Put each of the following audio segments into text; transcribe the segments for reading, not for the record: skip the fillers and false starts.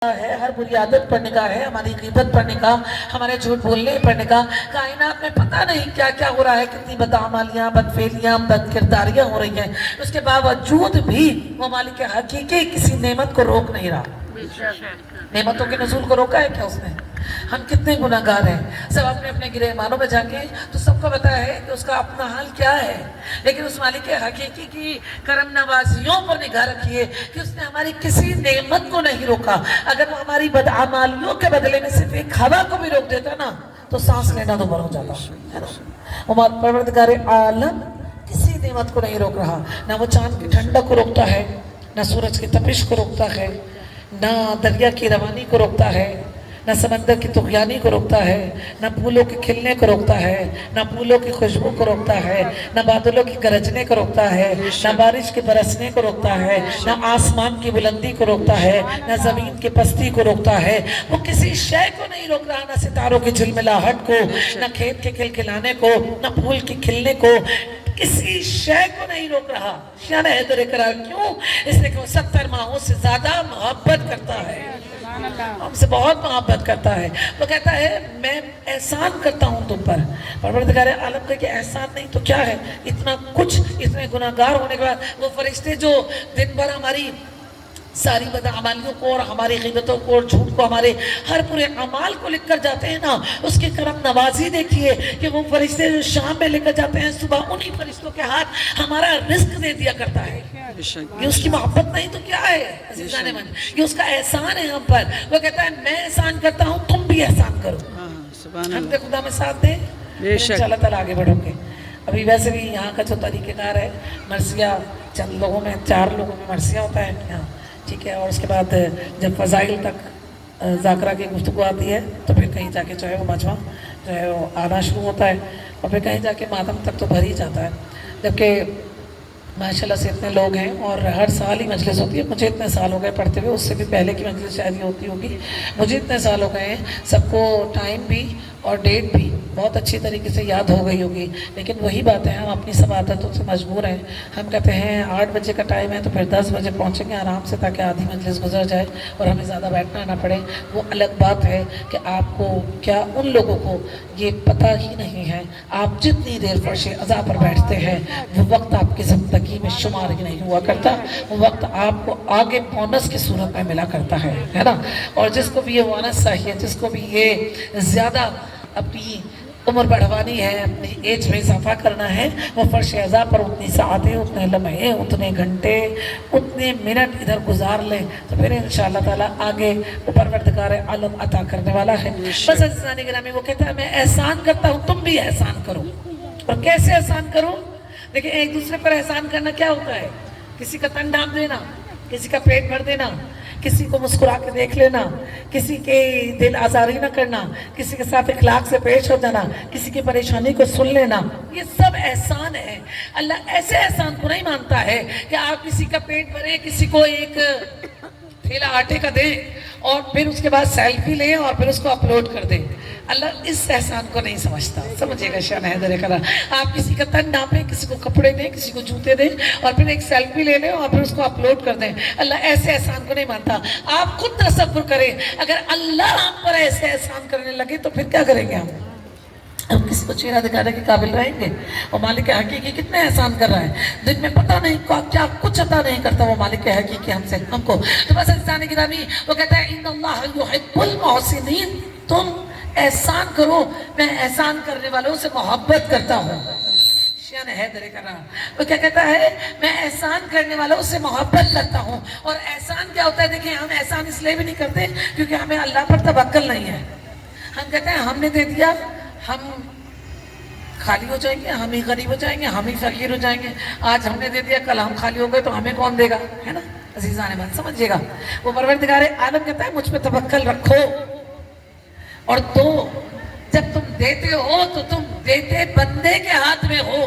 ہے، ہر بری عادت پر نگاہ ہے، ہماری غیبت پر نگاہ، ہمارے جھوٹ بولنے پر نگاہ۔ کائنات میں پتہ نہیں کیا کیا ہو رہا ہے، کتنی بدعمالیاں، بدفعلیاں، بد کرداریاں ہو رہی ہیں، اس کے باوجود بھی وہ مالک حقیقی کسی نعمت کو روک نہیں رہا۔ نعمتوں کے نزول کو روکا ہے کیا اس نے؟ ہم کتنے گناہگار ہیں، سب اپنے اپنے گریبانوں میں جا کے تو سب کو پتا ہے کہ اس کا اپنا حال کیا ہے، لیکن اس مالک حقیقی کی کرم نوازیوں پر نگاہ رکھیے کہ اس نے ہماری کسی نعمت کو نہیں روکا۔ اگر وہ ہماری بدعمالیوں کے بدلے میں صرف ایک ہوا کو بھی روک دیتا نا تو سانس لینا دوبارہ ہو جاتا ہے نا۔ پروردگار عالم کسی نعمت کو نہیں روک رہا، نہ وہ چاند کی ٹھنڈک کو روکتا ہے، نہ سورج کی تپش کو روکتا ہے، نہ دریا کی روانی کو روکتا ہے، نہ سمندر کی طغیانی کو روکتا ہے، نہ پھولوں کے کھلنے کو روکتا ہے، نہ پھولوں کی خوشبو کو روکتا ہے، نہ بادلوں کی گرجنے کو روکتا ہے، نہ بارش کے برسنے کو روکتا ہے، نہ آسمان کی بلندی کو روکتا ہے، نہ زمین کی پستی کو روکتا ہے۔ وہ کسی شے کو نہیں روک رہا، نہ ستاروں کی جھلملاہٹ کو، نہ کھیت کے کھلکھلانے کو، نہ پھول کے کھلنے کو، کسی شے کو نہیں روک رہا۔ شان حیدر اقرار کیوں؟ اس لیے کہ وہ 70 ماہوں سے زیادہ محبت کرتا ہے، ہم سے بہت محبت کرتا ہے۔ وہ کہتا ہے میں احسان کرتا ہوں تم پر۔ پروردگار عالم کا کہ احسان نہیں تو کیا ہے؟ اتنا کچھ، اتنے گناہگار ہونے کے بعد وہ فرشتے جو دن بھر ہماری ساری بدعمالیوں کو اور ہماری غیبتوں کو اور جھوٹ کو، ہمارے ہر پورے اعمال کو لکھ کر جاتے ہیں نا، اس کی کرم نوازی دیکھیے کہ وہ فرشتے جو شام میں لے کر جاتے ہیں، صبح انہی فرشتوں کے ہاتھ ہمارا رزق دے دیا کرتا ہے۔ یہ اس کی محبت نہیں تو کیا ہے عزیزان من؟ یہ اس کا احسان ہے ہم پر۔ وہ کہتا ہے میں احسان کرتا ہوں، تم بھی احسان کرو۔ حمد خدا میں ساتھ دیں، انشاءاللہ تعالیٰ آگے بڑھو گے۔ ابھی ویسے بھی یہاں کا جو طریقہ کار ہے، مرثیہ چند لوگوں میں، 4 لوگوں میں مرثیہ ہوتا ہے یہاں، ٹھیک ہے، اور اس کے بعد جب فضائل تک ذاکرہ کی گفتگو آتی ہے تو پھر کہیں جا کے جو ہے وہ مجمع جو ہے وہ آنا شروع ہوتا ہے، اور پھر کہیں جا کے ماتم تک تو بھر ہی جاتا ہے۔ جبکہ ماشاءاللہ سے اتنے لوگ ہیں اور ہر سال ہی مجلس ہوتی ہے۔ مجھے اتنے سال ہو گئے پڑھتے ہوئے، اس سے بھی پہلے کی مجلس شاید ہی ہوتی ہوگی، مجھے اتنے سال ہو گئے ہیں، سب کو ٹائم بھی اور ڈیٹ بھی بہت اچھی طریقے سے یاد ہو گئی ہوگی، لیکن وہی بات ہے، ہم اپنی سب عادتوں سے مجبور ہیں۔ ہم کہتے ہیں 8 بجے کا ٹائم ہے تو پھر 10 بجے پہنچیں گے آرام سے، تاکہ آدھی مجلس گزر جائے اور ہمیں زیادہ بیٹھنا نہ پڑے۔ وہ الگ بات ہے کہ آپ کو کیا، ان لوگوں کو یہ پتہ ہی نہیں ہے، آپ جتنی دیر فرش عزا پر بیٹھتے ہیں وہ وقت آپ کی زندگی میں شمار ہی نہیں ہوا کرتا، وہ وقت آپ کو آگے بونس کی صورت میں ملا کرتا ہے نا۔ اور جس کو بھی یہ بونس چاہیے، جس کو بھی یہ زیادہ اپنی عمر بڑھوانی ہے، اپنی ایج میں اضافہ کرنا ہے، وہ فرش عزا پر اتنی ساعتیں، اتنے لمحے، اتنے گھنٹے، اتنے منٹ ادھر گزار لیں تو پھر انشاءاللہ تعالیٰ آگے وہ پروردگار عالم عطا کرنے والا ہے۔ بس عزیزان گرامی، وہ کہتا ہے میں احسان کرتا ہوں، تم بھی احسان کرو۔ اور کیسے احسان کرو؟ دیکھیں، ایک دوسرے پر احسان کرنا کیا ہوتا ہے؟ کسی کا تن ڈھانپ دینا، کسی کا پیٹ بھر دینا، کسی کو مسکرا کے دیکھ لینا، کسی کے دل آزاری نہ کرنا، کسی کے ساتھ اخلاق سے پیش ہو جانا، کسی کی پریشانی کو سن لینا، یہ سب احسان ہے۔ اللہ ایسے احسان کو نہیں مانتا ہے کہ آپ کسی کا پیٹ بھریں، کسی کو ایک تھیلا آٹے کا دیں اور پھر اس کے بعد سیلفی لیں اور پھر اس کو اپلوڈ کر دیں۔ اللہ اس احسان کو نہیں سمجھتا، سمجھے گا شان حیدر اقرار۔ آپ کسی کا تن ڈھانپیں، کسی کو کپڑے دیں، کسی کو جوتے دیں اور پھر ایک سیلفی لے لیں اور پھر اس کو اپلوڈ کر دیں۔ اللہ ایسے احسان کو نہیں مانتا۔ آپ خود تصور کریں، اگر اللہ ہم پر ایسے احسان کرنے لگے تو پھر کیا کریں گے ہم کسی کو چہرہ دکھانے کے قابل رہیں گے؟ وہ مالک حقیقی کتنے احسان کر رہا ہے، دن میں پتہ نہیں کیا کچھ عطا نہیں کرتا وہ مالک حقیقی ہم کو۔ تو بس عزیزان گرامی، وہ کہتا ہے ان اللہ یحب المحسنین، تم احسان کرو، میں احسان کرنے والوں سے محبت کرتا ہوں۔ شان حیدر اقرار وہ کیا کہتا ہے؟ میں احسان کرنے والوں سے محبت کرتا ہوں۔ اور احسان کیا ہوتا ہے؟ دیکھیں، ہم احسان اس لیے بھی نہیں کرتے کیونکہ ہمیں اللہ پر توکل نہیں ہے۔ ہم کہتے ہیں ہم نے دے دیا، ہم خالی ہو جائیں گے، ہم ہی غریب ہو جائیں گے، ہم ہی فقیر ہو جائیں گے۔ آج ہم نے دے دیا، کل ہم خالی ہو گئے تو ہمیں کون دے گا، ہے نا عزیزان من؟ سمجھیے گا، وہ پروردگار عالم کہتا ہے مجھ پہ توکل رکھو۔ اور تو جب تم دیتے ہو تو تم دیتے بندے کے ہاتھ میں ہو،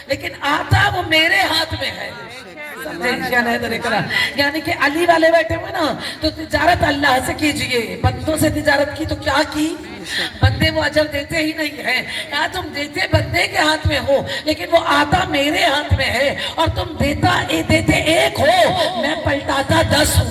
لیکن آتا وہ میرے ہاتھ میں ہے۔ یعنی کہ علی والے بیٹھے ہوئے نا، تو تجارت اللہ سے کیجئے، بندوں سے تجارت کی تو کیا کی؟ بندے وہ اجر دیتے ہی نہیں ہیں۔ کہا تم دیتے بندے کے ہاتھ میں ہو لیکن وہ آتا میرے ہاتھ میں ہے، اور تم دیتے ایک ہو، میں پلٹاتا 10 ہوں۔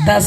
10